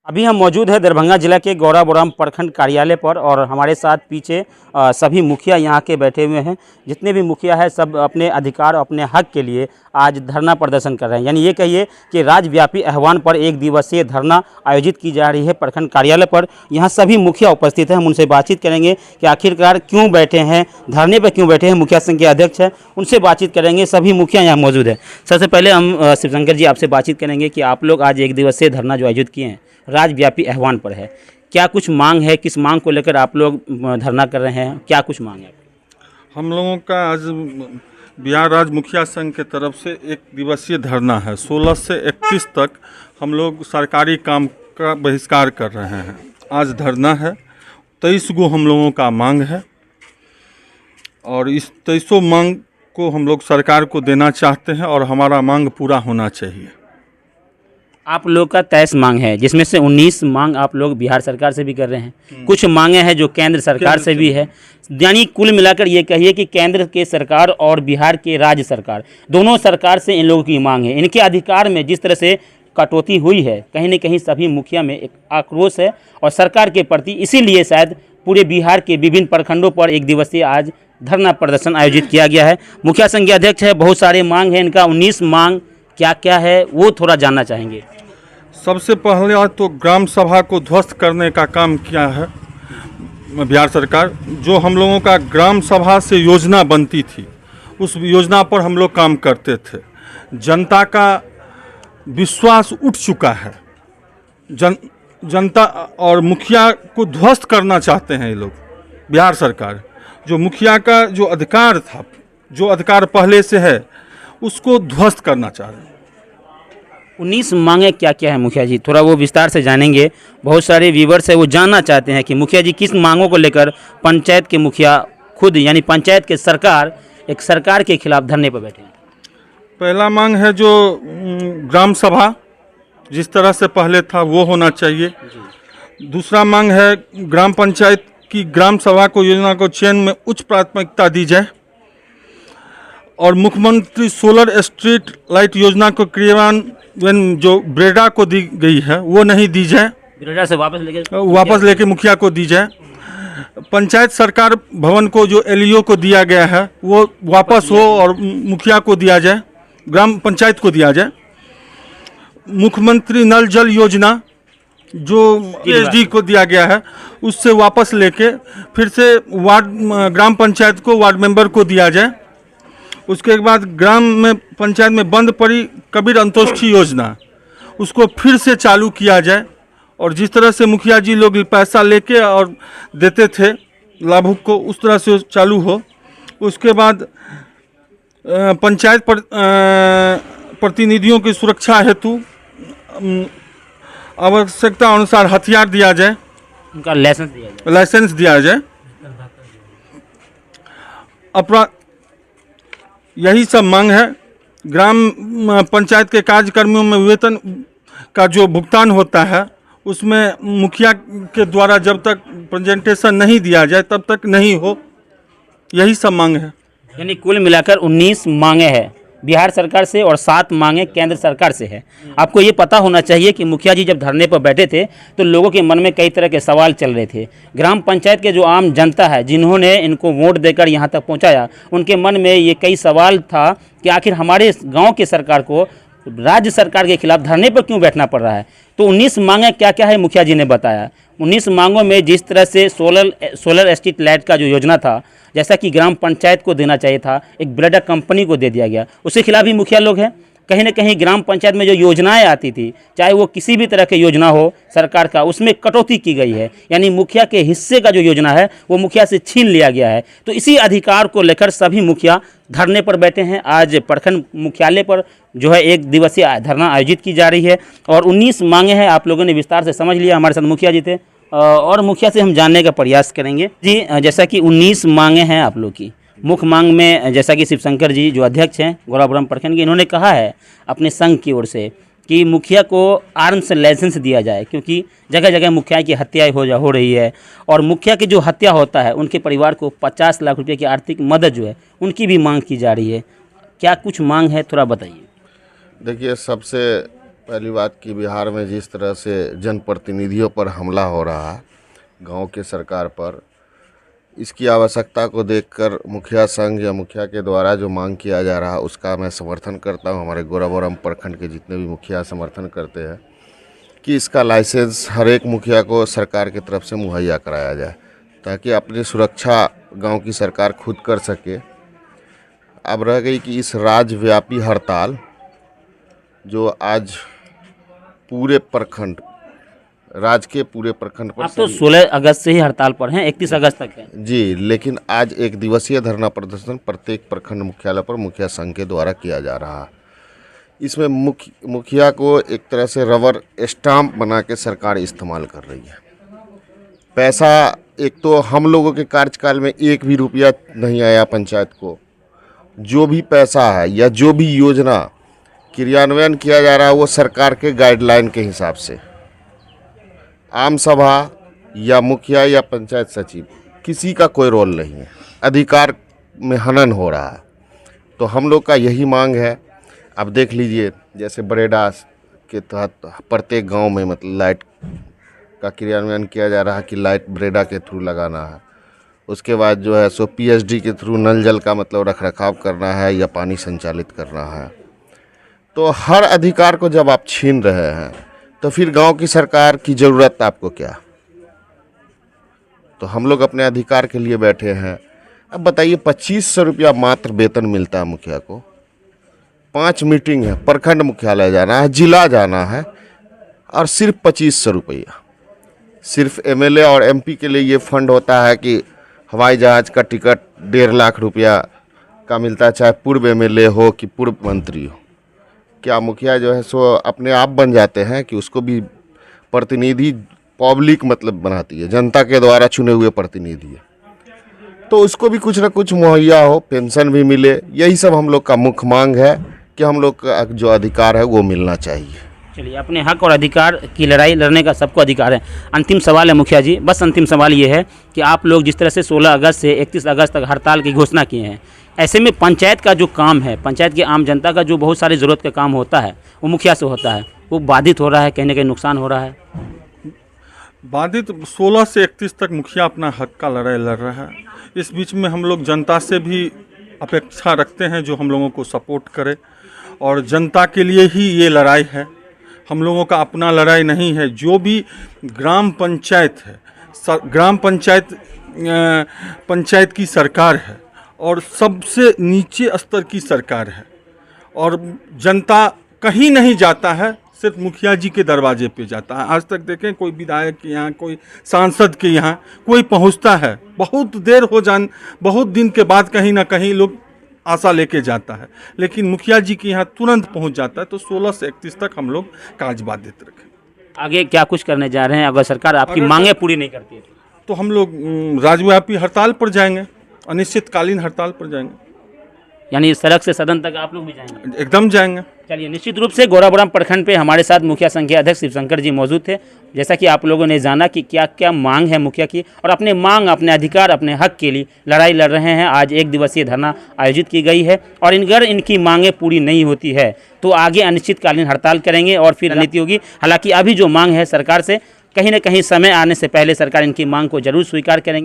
अभी हम मौजूद है दरभंगा जिला के गौराबौराम प्रखंड कार्यालय पर और हमारे साथ पीछे सभी मुखिया यहाँ के बैठे हुए हैं। जितने भी मुखिया हैं सब अपने अधिकार अपने हक के लिए आज धरना प्रदर्शन कर रहे हैं। यानी ये कहिए कि राज्यव्यापी आह्वान पर एक दिवसीय धरना आयोजित की जा रही है प्रखंड कार्यालय पर। यहाँ सभी मुखिया उपस्थित हैं। हम उनसे बातचीत करेंगे कि आखिरकार क्यों बैठे हैं, धरने पर क्यों बैठे हैं। मुखिया संघ के अध्यक्ष हैं, उनसे बातचीत करेंगे। सभी मुखिया यहाँ मौजूद है। सबसे पहले हम शिवशंकर जी आपसे बातचीत करेंगे कि आप लोग आज एक दिवसीय धरना जो आयोजित किए हैं राज्यव्यापी आह्वान पर है, क्या कुछ मांग है, किस मांग को लेकर आप लोग धरना कर रहे हैं, क्या कुछ मांग है? हम लोगों का आज बिहार राज्य मुखिया संघ के तरफ से एक दिवसीय धरना है। 16 से 31 तक हम लोग सरकारी काम का बहिष्कार कर रहे हैं। आज धरना है। 23 गो हम लोगों का मांग है और इस 23 मांग को हम लोग सरकार को देना चाहते हैं और हमारा मांग पूरा होना चाहिए। आप लोग का 23 मांग है, जिसमें से 19 मांग आप लोग बिहार सरकार से भी कर रहे हैं, कुछ मांगे हैं जो केंद्र सरकार से भी है। यानी कुल मिलाकर ये कहिए कि केंद्र के सरकार और बिहार के राज्य सरकार दोनों सरकार से इन लोगों की मांग है। इनके अधिकार में जिस तरह से कटौती हुई है, कहीं न कहीं सभी मुखिया में एक आक्रोश है और सरकार के प्रति, इसीलिए शायद पूरे बिहार के विभिन्न प्रखंडों पर एक दिवसीय आज धरना प्रदर्शन आयोजित किया गया है। मुखिया संघ के अध्यक्ष है, बहुत सारे मांग है इनका। 19 मांग क्या क्या है वो थोड़ा जानना चाहेंगे। सबसे पहले तो ग्राम सभा को ध्वस्त करने का काम किया है बिहार सरकार। जो हम लोगों का ग्राम सभा से योजना बनती थी, उस योजना पर हम लोग काम करते थे। जनता का विश्वास उठ चुका है। जनता और मुखिया को ध्वस्त करना चाहते हैं ये लोग, बिहार सरकार। जो मुखिया का जो अधिकार था, जो अधिकार पहले से है, उसको ध्वस्त करना चाह रहे हैं। 19 मांगे क्या क्या है मुखिया जी, थोड़ा वो विस्तार से जानेंगे। बहुत सारे व्यूवर्स है वो जानना चाहते हैं कि मुखिया जी किस मांगों को लेकर पंचायत के मुखिया खुद, यानी पंचायत के सरकार के खिलाफ धरने पर बैठे हैं। पहला मांग है जो ग्राम सभा जिस तरह से पहले था वो होना चाहिए। दूसरा मांग है ग्राम पंचायत की ग्राम सभा को योजना को चयन में उच्च प्राथमिकता दी जाए और मुख्यमंत्री सोलर स्ट्रीट लाइट योजना को क्रियान्वयन जो ब्रेडा को दी गई है वो नहीं दी जाए, ब्रेडा से वापस लेके मुखिया को दी जाए। पंचायत सरकार भवन को जो एलईओ को दिया गया है वो वापस हो और मुखिया को दिया जाए, ग्राम पंचायत को दिया जाए। मुख्यमंत्री नल जल योजना जो एसडी को दिया गया है उससे वापस लेके फिर से ग्राम पंचायत को वार्ड मेंबर को दिया जाए। उसके बाद ग्राम में पंचायत में बंद पड़ी कबीर अंत्योष्ठी योजना, उसको फिर से चालू किया जाए और जिस तरह से मुखिया जी लोग पैसा लेके और देते थे लाभुक को, उस तरह से चालू हो। उसके बाद पंचायत प्रतिनिधियों की सुरक्षा हेतु आवश्यकता अनुसार हथियार दिया जाए, उनका लाइसेंस दिया जाए। यही सब मांग है। ग्राम पंचायत के कार्यकर्मियों में वेतन का जो भुगतान होता है उसमें मुखिया के द्वारा जब तक प्रेजेंटेशन नहीं दिया जाए तब तक नहीं हो। यही सब मांग है। यानी कुल मिलाकर 19 मांगे हैं बिहार सरकार से और 7 मांगे केंद्र सरकार से है। आपको ये पता होना चाहिए कि मुखिया जी जब धरने पर बैठे थे तो लोगों के मन में कई तरह के सवाल चल रहे थे। ग्राम पंचायत के जो आम जनता है जिन्होंने इनको वोट देकर यहाँ तक पहुँचाया, उनके मन में ये कई सवाल था कि आखिर हमारे गाँव की सरकार को राज्य सरकार के खिलाफ धरने पर क्यों बैठना पड़ रहा है। तो 19 मांगे क्या क्या है मुखिया जी ने बताया। 19 मांगों में जिस तरह से सोलर स्ट्रीट लाइट का जो योजना था, जैसा कि ग्राम पंचायत को देना चाहिए था, एक ब्रेडा कंपनी को दे दिया गया, उसके खिलाफ भी मुखिया लोग हैं। कहीं ना कहीं ग्राम पंचायत में जो योजनाएं आती थी, चाहे वो किसी भी तरह की योजना हो सरकार का, उसमें कटौती की गई है। यानी मुखिया के हिस्से का जो योजना है वो मुखिया से छीन लिया गया है। तो इसी अधिकार को लेकर सभी मुखिया धरने पर बैठे हैं। आज प्रखंड मुख्यालय पर जो है एक दिवसीय धरना आयोजित की जा रही है और 19 मांगे हैं। आप लोगों ने विस्तार से समझ लिया। हमारे साथ मुखिया जी थे और मुखिया से हम जानने का प्रयास करेंगे। जी, जैसा कि 19 मांगे हैं आप लोग की, मुख्य मांग में जैसा कि शिवशंकर जी जो अध्यक्ष हैं गौराबौराम प्रखंड के, इन्होंने कहा है अपने संघ की ओर से कि मुखिया को आर्म्स लाइसेंस दिया जाए, क्योंकि जगह जगह मुखिया की हत्या हो रही है और मुखिया की जो हत्या होता है उनके परिवार को 50 लाख रुपये की आर्थिक मदद जो है उनकी भी मांग की जा रही है। क्या कुछ मांग है, थोड़ा बताइए। देखिए, सबसे पहली बात कि बिहार में जिस तरह से जनप्रतिनिधियों पर हमला हो रहा है गांव के सरकार पर, इसकी आवश्यकता को देखकर मुखिया संघ या मुखिया के द्वारा जो मांग किया जा रहा है उसका मैं समर्थन करता हूं। हमारे गोराबोरम प्रखंड के जितने भी मुखिया समर्थन करते हैं कि इसका लाइसेंस हर एक मुखिया को सरकार की तरफ से मुहैया कराया जाए ताकि अपनी सुरक्षा गांव की सरकार खुद कर सके। अब रह गई कि इस राज्यव्यापी हड़ताल जो आज पूरे प्रखंड राज्य के पूरे प्रखंड पर आप तो 16 अगस्त से ही हड़ताल पर हैं, 31 अगस्त तक है जी, लेकिन आज एक दिवसीय धरना प्रदर्शन प्रत्येक प्रखंड मुख्यालय पर मुखिया संघ के द्वारा किया जा रहा है। इसमें मुखिया को एक तरह से रबर स्टाम्प बना के सरकार इस्तेमाल कर रही है। पैसा एक तो हम लोगों के कार्यकाल में एक भी रुपया नहीं आया पंचायत को। जो भी पैसा है या जो भी योजना क्रियान्वयन किया जा रहा है वो सरकार के गाइडलाइन के हिसाब से। आम सभा या मुखिया या पंचायत सचिव किसी का कोई रोल नहीं है, अधिकार में हनन हो रहा है। तो हम लोग का यही मांग है। अब देख लीजिए जैसे बरेडा के तहत प्रत्येक गांव में मतलब लाइट का क्रियान्वयन किया जा रहा है कि लाइट बरेडा के थ्रू लगाना है। उसके बाद जो है सो पीएचडी के थ्रू नल जल का मतलब रखरखाव करना है या पानी संचालित करना है। तो हर अधिकार को जब आप छीन रहे हैं तो फिर गांव की सरकार की ज़रूरत आपको क्या? तो हम लोग अपने अधिकार के लिए बैठे हैं। अब बताइए 2500 रुपया मात्र वेतन मिलता है मुखिया को। 5 मीटिंग है, प्रखंड मुख्यालय जाना है, जिला जाना है और सिर्फ 2500 रुपया। सिर्फ एमएलए और एमपी के लिए ये फंड होता है कि हवाई जहाज़ का टिकट 1.5 लाख रुपया का मिलता है, चाहे पूर्व एमएलए हो कि पूर्व मंत्री हो। क्या मुखिया जो है सो अपने आप बन जाते हैं कि उसको भी प्रतिनिधि पब्लिक मतलब बनाती है, जनता के द्वारा चुने हुए प्रतिनिधि है, तो उसको भी कुछ ना कुछ मुहैया हो, पेंशन भी मिले। यही सब हम लोग का मुख्य मांग है कि हम लोग का जो अधिकार है वो मिलना चाहिए। चलिए, अपने हक और अधिकार की लड़ाई लड़ने का सबको अधिकार है। अंतिम सवाल है मुखिया जी, बस अंतिम सवाल ये है कि आप लोग जिस तरह से 16 अगस्त से 31 अगस्त तक हड़ताल की घोषणा किए हैं, ऐसे में पंचायत का जो काम है, पंचायत की आम जनता का जो बहुत सारी ज़रूरत का काम होता है वो मुखिया से होता है, वो बाधित हो रहा है, कहीं ना कहीं नुकसान हो रहा है। बाधित 16 से 31 तक मुखिया अपना हक का लड़ाई लड़ रहा है। इस बीच में हम लोग जनता से भी अपेक्षा रखते हैं जो हम लोगों को सपोर्ट करे, और जनता के लिए ही ये लड़ाई है। हम लोगों का अपना लड़ाई नहीं है। जो भी ग्राम पंचायत है, ग्राम पंचायत की सरकार है और सबसे नीचे स्तर की सरकार है, और जनता कहीं नहीं जाता है, सिर्फ मुखिया जी के दरवाजे पे जाता है। आज तक देखें कोई विधायक के यहाँ, कोई सांसद के यहाँ कोई पहुँचता है, बहुत बहुत दिन के बाद कहीं ना कहीं लोग आशा लेके जाता है, लेकिन मुखिया जी के यहाँ तुरंत पहुँच जाता है। तो 16 से 31 तक हम लोग कार्य बाधित रखें। आगे क्या कुछ करने जा रहे हैं अगर सरकार आपकी मांगे पूरी नहीं करती है तो हम लोग राज्यव्यापी हड़ताल पर जाएंगे, अनिश्चितकालीन हड़ताल पर जाएंगे। यानी सड़क से सदन तक आप लोग भी जाएंगे? एकदम जाएंगे। चलिए, निश्चित रूप से गोराबोरम प्रखंड पे हमारे साथ मुखिया संघ के अध्यक्ष शिवशंकर जी मौजूद थे। जैसा कि आप लोगों ने जाना कि क्या क्या मांग है मुखिया की, और अपने मांग, अपने अधिकार, अपने हक के लिए लड़ाई लड़ रहे हैं। आज एक दिवसीय धरना आयोजित की गई है, और अगर इनकी मांगें पूरी नहीं होती है तो आगे अनिश्चितकालीन हड़ताल करेंगे और फिर रणनीति होगी। हालांकि अभी जो मांग है सरकार से, कहीं ना कहीं समय आने से पहले सरकार इनकी मांग को जरूर स्वीकार करेंगे।